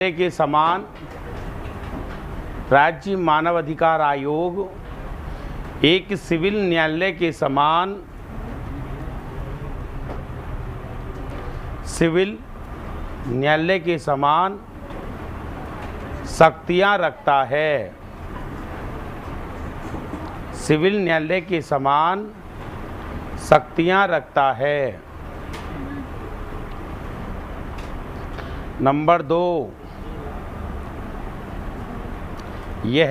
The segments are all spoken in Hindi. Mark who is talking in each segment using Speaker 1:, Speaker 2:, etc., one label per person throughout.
Speaker 1: के समान राज्य मानवाधिकार आयोग एक सिविल न्यायालय के समान शक्तियां रखता है। सिविल न्यायालय के समान शक्तियां रखता है। नंबर 2, यह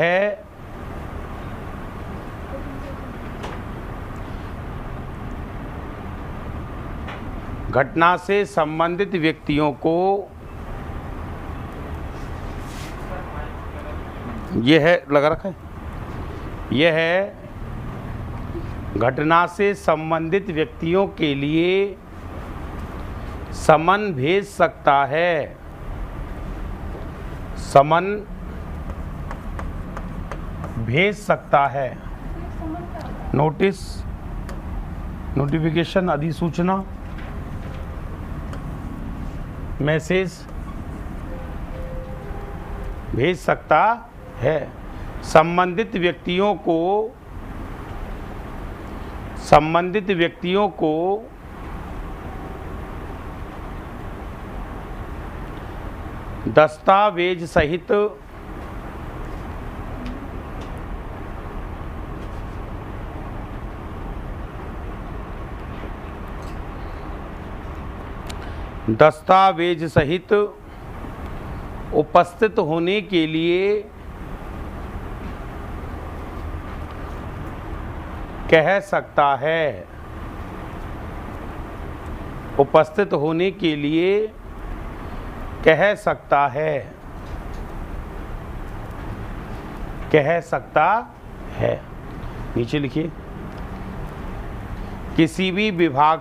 Speaker 1: घटना से संबंधित व्यक्तियों को यह घटना से संबंधित व्यक्तियों के लिए समन भेज सकता है। समन भेज सकता है। नोटिस, नोटिफिकेशन, अधिसूचना, मैसेज भेज सकता है। संबंधित व्यक्तियों को दस्तावेज सहित उपस्थित होने के लिए कह सकता है। उपस्थित होने के लिए कह सकता है। कह सकता है। नीचे लिखिए, किसी भी विभाग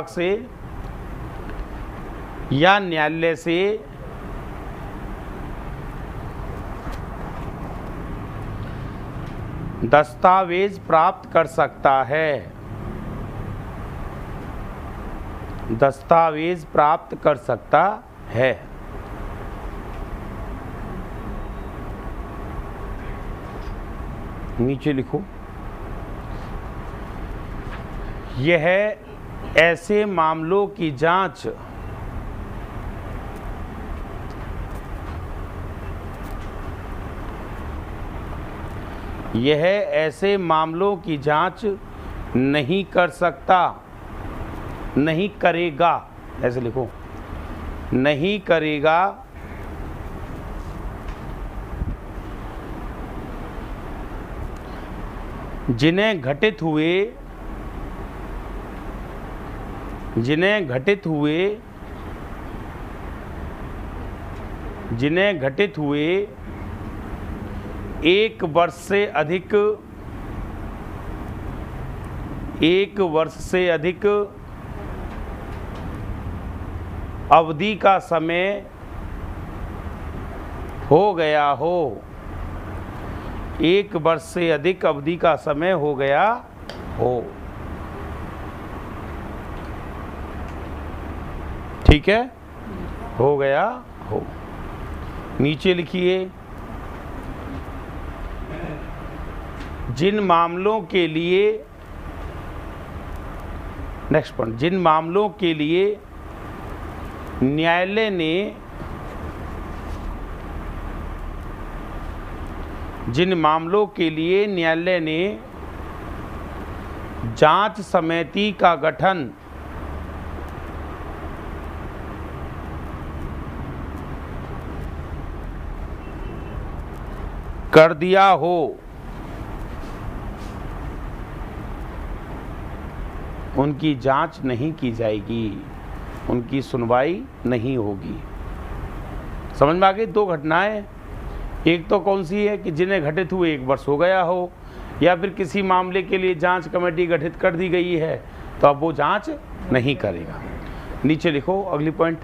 Speaker 1: से या न्यायालय से दस्तावेज प्राप्त कर सकता है। दस्तावेज प्राप्त कर सकता है। नीचे लिखो, यह ऐसे मामलों की जांच नहीं कर सकता, नहीं करेगा। ऐसे लिखो, नहीं करेगा जिन्हें घटित हुए 1 वर्ष से अधिक अवधि का समय हो गया हो। 1 वर्ष से अधिक अवधि का समय हो गया हो। ठीक है, हो गया हो। नीचे लिखिए, जिन मामलों के लिए न्यायालय ने जांच समिति का गठन कर दिया हो, उनकी जांच नहीं की जाएगी, उनकी सुनवाई नहीं होगी। समझ में आ गई? 2 घटनाएं, एक तो कौन सी है कि जिन्हें घटित हुए 1 वर्ष हो गया हो, या फिर किसी मामले के लिए जांच कमेटी गठित कर दी गई है तो अब वो जांच नहीं करेगा। नीचे लिखो अगली पॉइंट,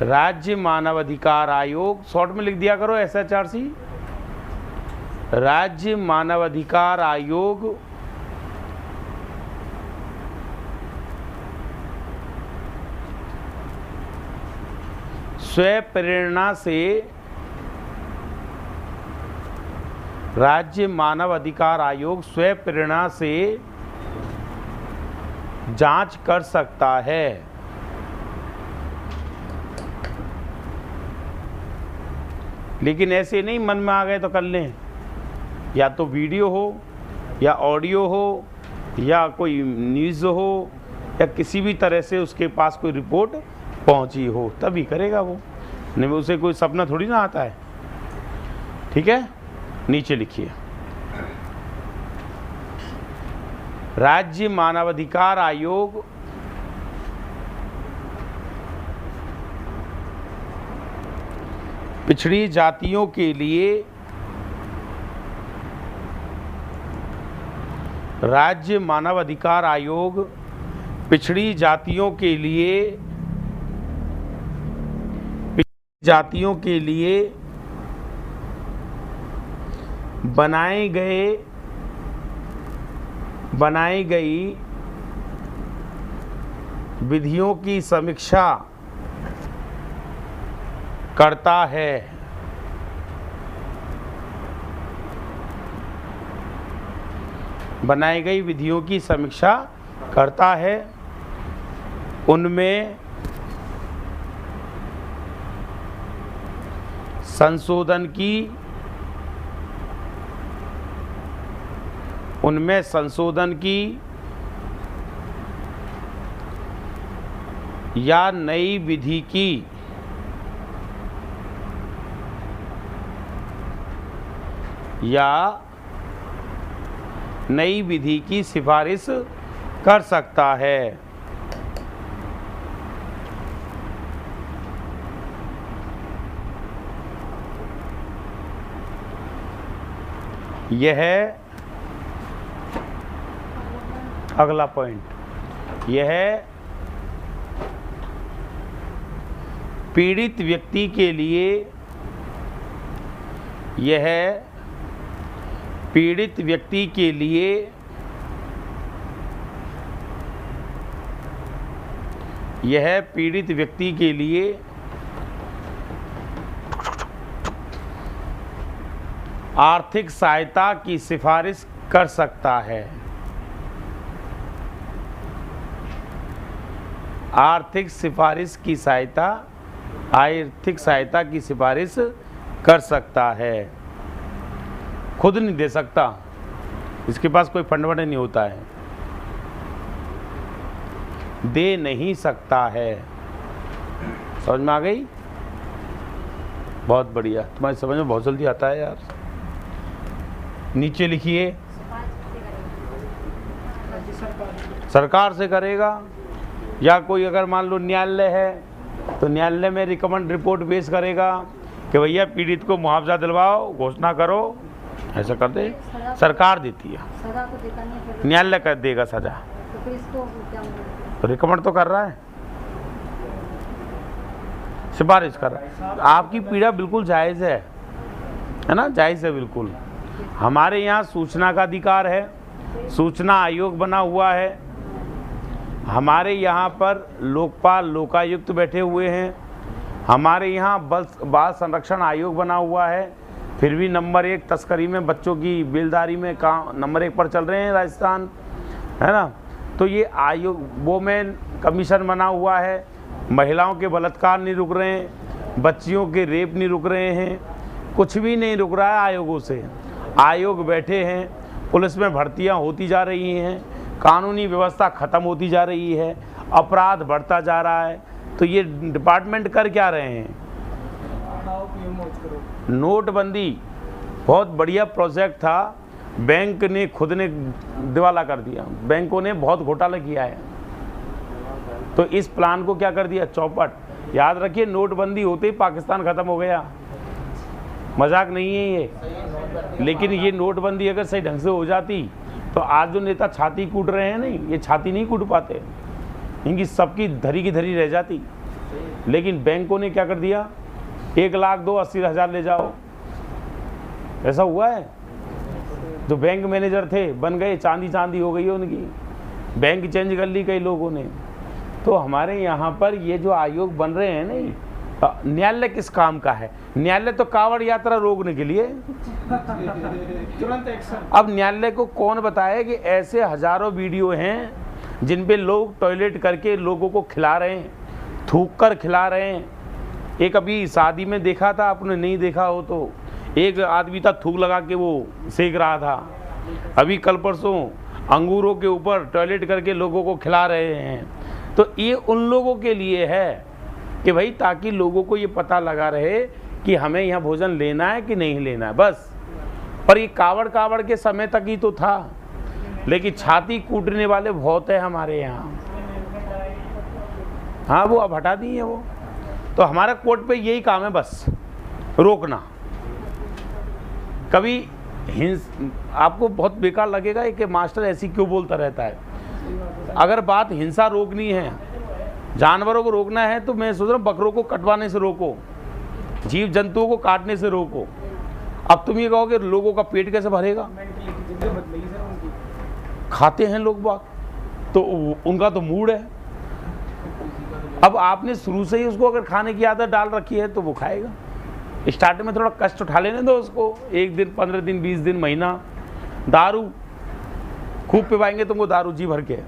Speaker 1: राज्य मानवाधिकार आयोग, शॉर्ट में लिख दिया करो SHRC, राज्य मानवाधिकार आयोग स्वप्रेरणा से राज्य मानव अधिकार आयोग स्वप्रेरणा से जांच कर सकता है। लेकिन ऐसे नहीं मन में आ गए तो कर लें, या तो वीडियो हो या ऑडियो हो या कोई न्यूज़ हो या किसी भी तरह से उसके पास कोई रिपोर्ट पहुंची हो तभी करेगा वो, नहीं उसे कोई सपना थोड़ी ना आता है। ठीक है, नीचे लिखिए, राज्य मानवाधिकार आयोग पिछड़ी जातियों के लिए राज्य मानवाधिकार आयोग पिछड़ी जातियों के लिए बनाई गई विधियों की समीक्षा करता है। बनाई गई विधियों की समीक्षा करता है, उनमें संशोधन की या नई विधि की सिफारिश कर सकता है। यह अगला पॉइंट, यह पीड़ित व्यक्ति के लिए आर्थिक सहायता की सिफारिश कर सकता है। आर्थिक सहायता की सिफारिश कर सकता है। खुद नहीं दे सकता, इसके पास कोई फंड वंड नहीं होता है, दे नहीं सकता है। समझ में आ गई? बहुत बढ़िया, तुम्हारी समझ में बहुत जल्दी आता है यार। नीचे लिखिए, सरकार से करेगा, या कोई अगर मान लो न्यायालय है तो न्यायालय में रिकमेंड रिपोर्ट पेश करेगा कि भैया पीड़ित को मुआवजा दिलवाओ, घोषणा करो, ऐसा कर दे। सरकार देती है, न्यायालय कर देगा सजा, तो रिकमेंड तो कर रहा है, सिफारिश कर रहा है। आपकी पीड़ा बिल्कुल जायज़ है ना, जायज़ है बिल्कुल। हमारे यहाँ सूचना का अधिकार है, सूचना आयोग बना हुआ है, हमारे यहाँ पर लोकपाल लोकायुक्त बैठे हुए हैं, हमारे यहाँ बाल संरक्षण आयोग बना हुआ है, फिर भी नंबर 1 तस्करी में बच्चों की बेलदारी में काम नंबर 1 पर चल रहे हैं राजस्थान, है ना। तो ये आयोग वोमेन कमीशन बना हुआ है, महिलाओं के बलात्कार नहीं रुक रहे हैं, बच्चियों के रेप नहीं रुक रहे हैं, कुछ भी नहीं रुक रहा है आयोगों से। आयोग बैठे हैं, पुलिस में भर्तियां होती जा रही हैं, कानूनी व्यवस्था ख़त्म होती जा रही है, अपराध बढ़ता जा रहा है। तो ये डिपार्टमेंट कर क्या रहे हैं? नोटबंदी बहुत बढ़िया प्रोजेक्ट था, बैंक ने खुद ने दिवाला कर दिया, बैंकों ने बहुत घोटाला किया है, तो इस प्लान को क्या कर दिया? चौपट। याद रखिए, नोटबंदी होते ही पाकिस्तान ख़त्म हो गया, मजाक नहीं है ये। लेकिन ये नोटबंदी अगर सही ढंग से हो जाती तो आज जो नेता छाती कूट रहे हैं, नहीं, ये छाती नहीं कूट पाते, इनकी सबकी धरी की धरी रह जाती। लेकिन बैंकों ने क्या कर दिया? 1 लाख दो, 80,000 ले जाओ, ऐसा हुआ है। जो बैंक मैनेजर थे बन गए, चांदी चांदी हो गई है उनकी, बैंक चेंज कर ली कई लोगों ने। तो हमारे यहाँ पर ये जो आयोग बन रहे हैं नहीं, न्यायालय किस काम का है? न्यायालय तो कांवड़ यात्रा रोकने के लिए।
Speaker 2: तुरंत एक्शन।
Speaker 1: अब न्यायालय को कौन बताए कि ऐसे हजारों वीडियो हैं जिन पे लोग टॉयलेट करके लोगों को खिला रहे हैं, थूक कर खिला रहे हैं। एक अभी शादी में देखा था, आपने नहीं देखा हो तो, एक आदमी था थूक लगा के वो सेक रहा था। अभी कल परसों अंगूरों के ऊपर टॉयलेट करके लोगों को खिला रहे हैं। तो ये उन लोगों के लिए है कि भाई ताकि लोगों को ये पता लगा रहे कि हमें यहाँ भोजन लेना है कि नहीं लेना है, बस। पर ये कावड़ के समय तक ही तो था, लेकिन छाती कूटने वाले बहुत है हमारे यहाँ। हाँ, वो अब हटा दी है वो। तो हमारा कोर्ट पे यही काम है, बस रोकना। कभी आपको बहुत बेकार लगेगा कि मास्टर ऐसी क्यों बोलता रहता है। अगर बात हिंसा रोकनी है, जानवरों को रोकना है, तो मैं सोच रहा हूँ बकरों को कटवाने से रोको, जीव जंतुओं को काटने से रोको। अब तुम ये कहोगे लोगों का पेट कैसे भरेगा? खाते हैं लोग बात, तो उनका तो मूड है। अब आपने शुरू से ही उसको अगर खाने की आदत डाल रखी है तो वो खाएगा। स्टार्टिंग में थोड़ा कष्ट उठा लेने दो उसको, 1 दिन, 15 दिन, 20 दिन, महीना। दारू खूब पिवाएंगे तुमको, दारू जी भर के,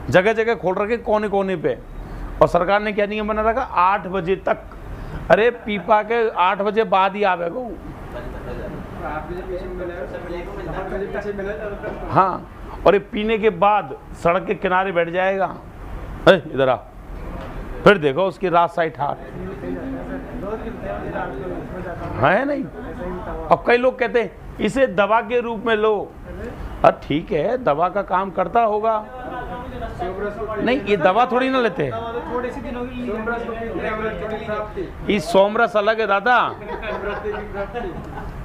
Speaker 1: जगह जगह खोल रखे कोने कोने पे। और सरकार ने क्या नियम बना रखा, 8 बजे तक। अरे पीपा के 8 बजे बाद ही आवेगो। हाँ, और ये पीने के बाद सड़क के किनारे बैठ जाएगा, इधर आ, फिर देखो उसकी रात साइड हाथ है नहीं। अब कई लोग कहते हैं इसे दवा के रूप में लो। अरे ठीक है, दवा का काम करता होगा, नहीं ये दवा थोड़ी ना लेते हैं। ये सोमरस अलग है दादा।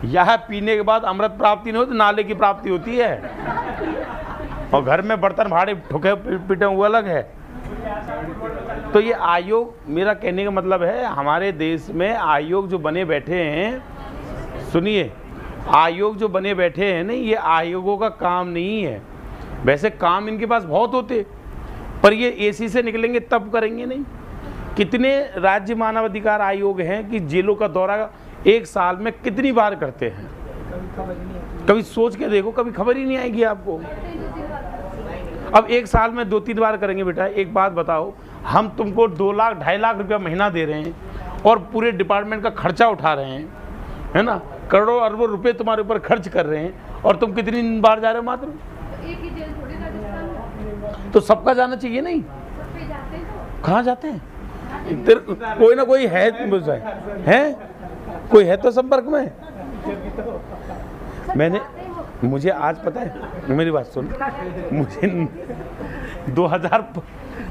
Speaker 1: यह पीने के बाद अमृत प्राप्ति नहीं होती, नाले की प्राप्ति होती है। और घर में बर्तन भाड़े ठुके पीटे हुए अलग है। तो ये आयोग, मेरा कहने का मतलब है हमारे देश में आयोग जो बने बैठे हैं, सुनिए, आयोग जो बने बैठे हैं नहीं, ये आयोगों का काम नहीं है। वैसे काम इनके पास बहुत होते, पर ये एसी से निकलेंगे तब करेंगे नहीं। कितने राज्य मानवाधिकार आयोग हैं कि जेलों का दौरा 1 साल में कितनी बार करते हैं? कभी सोच के देखो, कभी खबर ही नहीं आएगी आपको। अब 1 साल में 2-3 बार करेंगे बेटा। एक बात बताओ, हम तुमको 2 लाख 2.5 लाख रुपया महीना दे रहे हैं और पूरे डिपार्टमेंट का खर्चा उठा रहे हैं, है ना, करोड़ों अरबों रुपए तुम्हारे ऊपर खर्च कर रहे हैं, और तुम कितनी बार जा रहे हो? मात्र
Speaker 2: एक ही जेल थोड़ी राजस्थान।
Speaker 1: तो सबका जाना चाहिए नहीं? कहाँ जाते हैं? इधर कोई ना कोई है, कोई है तो संपर्क में। मैंने, मुझे आज पता है, मेरी बात सुन, मुझे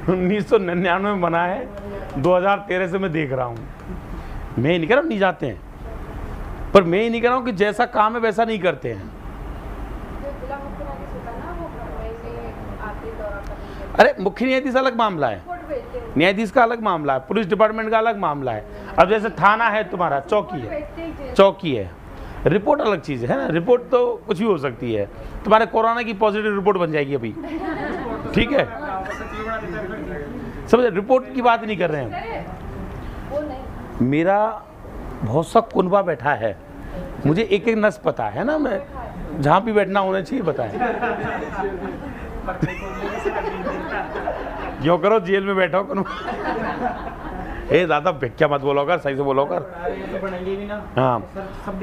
Speaker 1: 1999 में बना है, 2013 से मैं देख रहा हूँ। मैं नहीं कह रहा हूँ नहीं जाते हैं, पर मैं ही नहीं कह रहा हूँ कि जैसा काम है वैसा नहीं करते हैं। अरे मुख्य न्यायाधीश अलग मामला है, न्यायाधीश का अलग मामला है, पुलिस डिपार्टमेंट का अलग मामला है। अब जैसे थाना है तुम्हारा, चौकी है, रिपोर्ट अलग चीज़ है ना। रिपोर्ट तो कुछ भी हो सकती है, तुम्हारे कोरोना की पॉजिटिव रिपोर्ट बन जाएगी अभी, ठीक है, समझे? रिपोर्ट की बात नहीं कर रहे हैं। मेरा बहुत सा कुनबा बैठा है, मुझे एक एक नस पता है ना, मैं जहाँ भी बैठना होना चाहिए पता है। क्यों करो, जेल में बैठो कुनबा। ए दादा क्या मत बोलो कर, सही से बोलो कर। हाँ,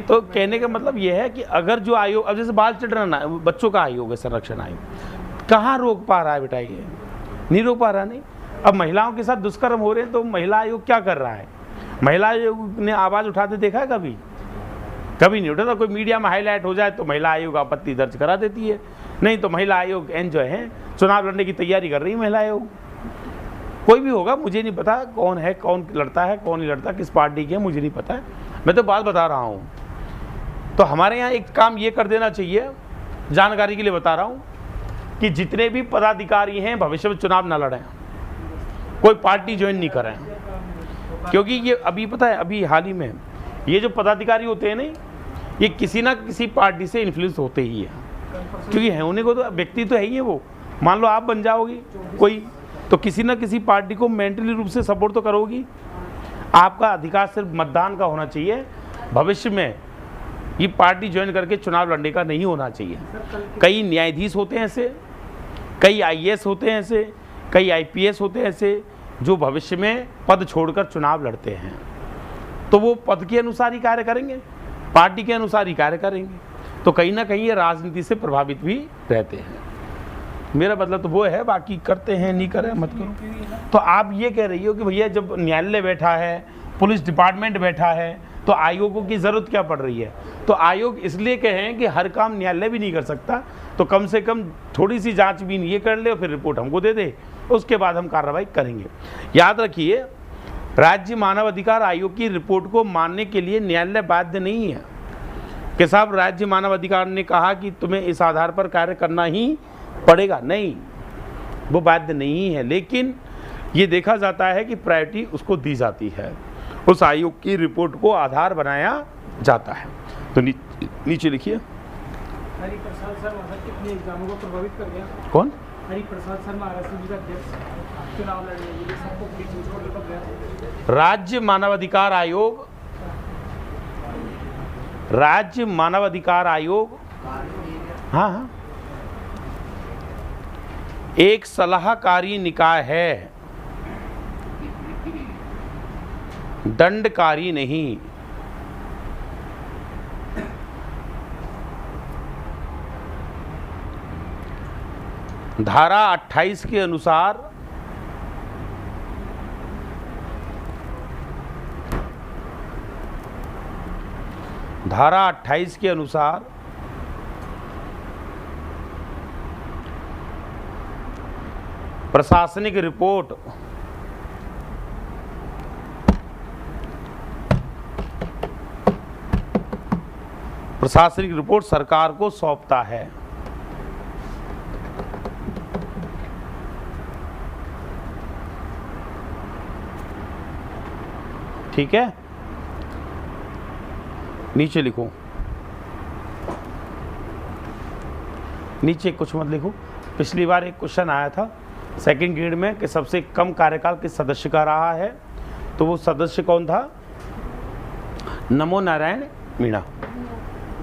Speaker 1: तो कहने का मतलब ये है कि अगर जो आयोग, अब जैसे बाल चिल्ड्रन, बच्चों का आयोग है, संरक्षण आयोग, कहाँ रोक पा रहा है बेटा? ये नहीं रोक पा रहा। नहीं, अब महिलाओं के साथ दुष्कर्म हो रहे हैं तो महिला आयोग क्या कर रहा है? महिला आयोग ने आवाज़ उठाते देखा है कभी? कभी नहीं उठाता। कोई मीडिया में हाईलाइट हो जाए तो महिला आयोग आपत्ति दर्ज करा देती है। नहीं तो महिला आयोग एंजॉय है, चुनाव लड़ने की तैयारी कर रही है महिला आयोग। कोई भी होगा, मुझे नहीं पता कौन है, कौन लड़ता है, कौन नहीं लड़ता, किस पार्टी के है, मुझे नहीं पता है। मैं तो बात बता रहा हूँ। तो हमारे यहाँ एक काम ये कर देना चाहिए, जानकारी के लिए बता रहा हूँ, कि जितने भी पदाधिकारी हैं भविष्य में चुनाव ना लड़ें, कोई पार्टी ज्वाइन नहीं करें। क्योंकि ये अभी पता है, अभी हाल ही में ये जो पदाधिकारी होते हैं नहीं, ये किसी ना किसी पार्टी से इन्फ्लुएंस होते ही है। क्योंकि है होने को तो व्यक्ति तो है ही है वो। मान लो आप बन जाओगी कोई, तो किसी ना किसी पार्टी को मेंटली रूप से सपोर्ट तो करोगी। आपका अधिकार सिर्फ मतदान का होना चाहिए, भविष्य में ये पार्टी ज्वाइन करके चुनाव लड़ने का नहीं होना चाहिए। कई न्यायाधीश होते हैं ऐसे, कई आईएएस होते हैं ऐसे, कई आईपीएस होते हैं ऐसे, जो भविष्य में पद छोड़कर चुनाव लड़ते हैं, तो वो पद के अनुसार ही कार्य करेंगे, पार्टी के अनुसार ही कार्य करेंगे, तो कहीं ना कहीं ये राजनीति से प्रभावित भी रहते हैं। मेरा मतलब तो वो है, बाकी करते हैं नहीं करें मत करो। तो आप ये कह रही हो कि भैया जब न्यायालय बैठा है, पुलिस डिपार्टमेंट बैठा है, तो आयोगों की ज़रूरत क्या पड़ रही है? तो आयोग इसलिए कहें कि हर काम न्यायालय भी नहीं कर सकता, तो कम से कम थोड़ी सी जांच भी ये कर ले और फिर रिपोर्ट हमको दे दे, उसके बाद हम कार्रवाई करेंगे। याद रखिए, राज्य मानव अधिकार आयोग की रिपोर्ट को मानने के लिए न्यायालय बाध्य नहीं है कि साहब राज्य मानव अधिकार ने कहा कि तुम्हें इस आधार पर कार्य करना ही पड़ेगा, नहीं, वो बाध्य नहीं है। लेकिन ये देखा जाता है कि प्रायोरिटी उसको दी जाती है, उस आयोग की रिपोर्ट को आधार बनाया जाता है। तो नीचे लिखिए,
Speaker 2: हरिप्रसाद शर्मा कितने एग्जामों को प्रभावित कर गया?
Speaker 1: कौन?
Speaker 2: हरिप्रसाद शर्मा आरएसएस का अध्यक्ष, चुनाव लड़ने के लिए सबको बीच में छोड़ कर गया।
Speaker 1: राज्य मानव अधिकार आयोग, राज्य मानव अधिकार आयोग, हाँ हाँ, एक सलाहकारी निकाय है, दंडकारी नहीं। धारा 28 के अनुसार धारा 28 के अनुसार प्रशासनिक रिपोर्ट सरकार को सौंपता है। ठीक है, नीचे लिखो, नीचे कुछ मत लिखो। पिछली बार एक क्वेश्चन आया था सेकंड ग्रेड में कि सबसे कम कार्यकाल किस सदस्य का रहा है, तो वो सदस्य कौन था? नमो नारायण मीणा,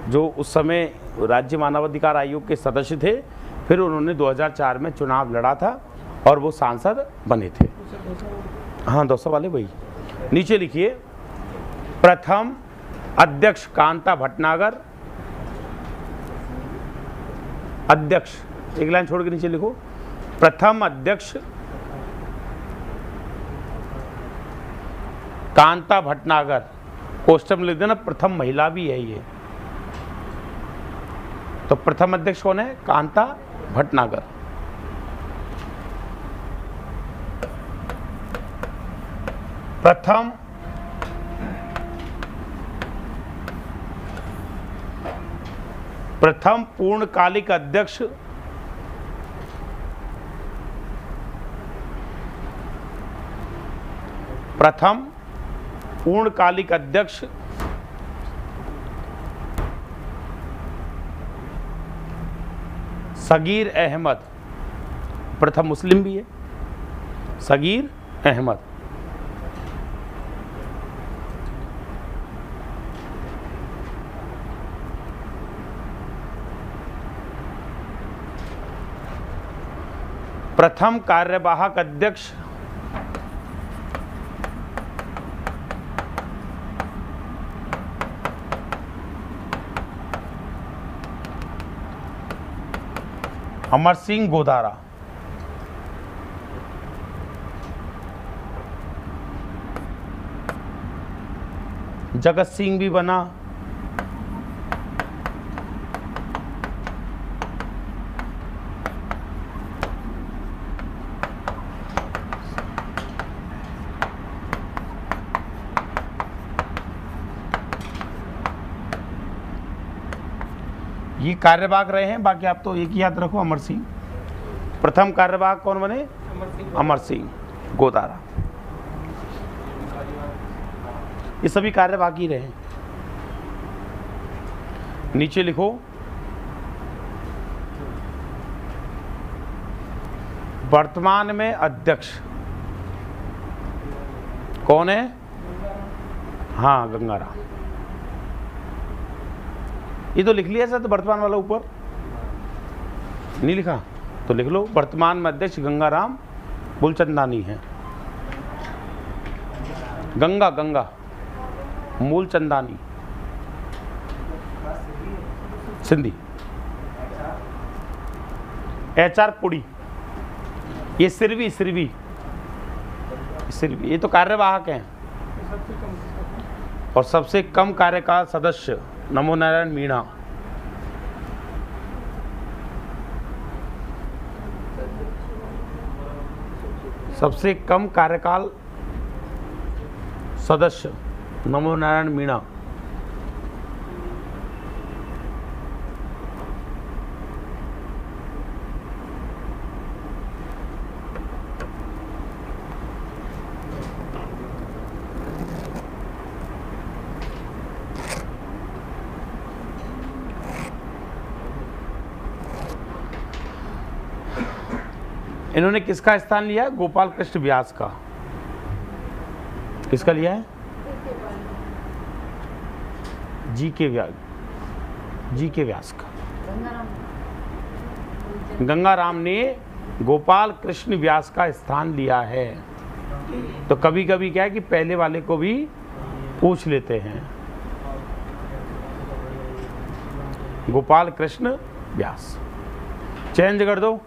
Speaker 1: जो उस समय राज्य मानवाधिकार आयोग के सदस्य थे। फिर उन्होंने 2004 में चुनाव लड़ा था और वो सांसद बने थे। हाँ, 200 वाले वही। नीचे लिखिए, प्रथम अध्यक्ष कांता भटनागर, अध्यक्ष एक लाइन छोड़ के नीचे लिखो, प्रथम अध्यक्ष कांता भटनागर, कोष्टक में लिख देना प्रथम महिला भी है ये। तो प्रथम अध्यक्ष कौन है? कांता भटनागर। प्रथम पूर्णकालिक अध्यक्ष सगीर अहमद, प्रथम मुस्लिम भी है, सगीर अहमद। प्रथम कार्यवाहक अध्यक्ष अमर सिंह गोदारा। जगत सिंह भी बना, ये कार्यवाहक रहे हैं। बाकी आप तो एक ही याद रखो, अमर सिंह। प्रथम कार्यवाहक कौन बने? अमर सिंह गोदारा। ये सभी कार्यवाहक ही रहे। नीचे लिखो, वर्तमान में अध्यक्ष कौन है? हाँ, गंगाराम। ये तो लिख लिया सर, तो वर्तमान वाला ऊपर नहीं लिखा तो लिख लो। वर्तमान में अध्यक्ष गंगाराम मूलचंदानी है। गंगा मूलचंदानी सिंधी। HR पुड़ी, ये सिरवी, ये तो कार्यवाहक हैं। और सबसे कम कार्यकाल सदस्य नमो नारायण मीणा। सबसे कम कार्यकाल सदस्य नमो नारायण मीणा। इन्होंने किसका स्थान लिया है? गोपाल कृष्ण व्यास का। किसका लिया है? जी के व्यास का। गंगाराम ने गोपाल कृष्ण व्यास का स्थान लिया है। तो कभी कभी क्या है कि पहले वाले को भी पूछ लेते हैं। गोपाल कृष्ण व्यास। चेंज कर दो।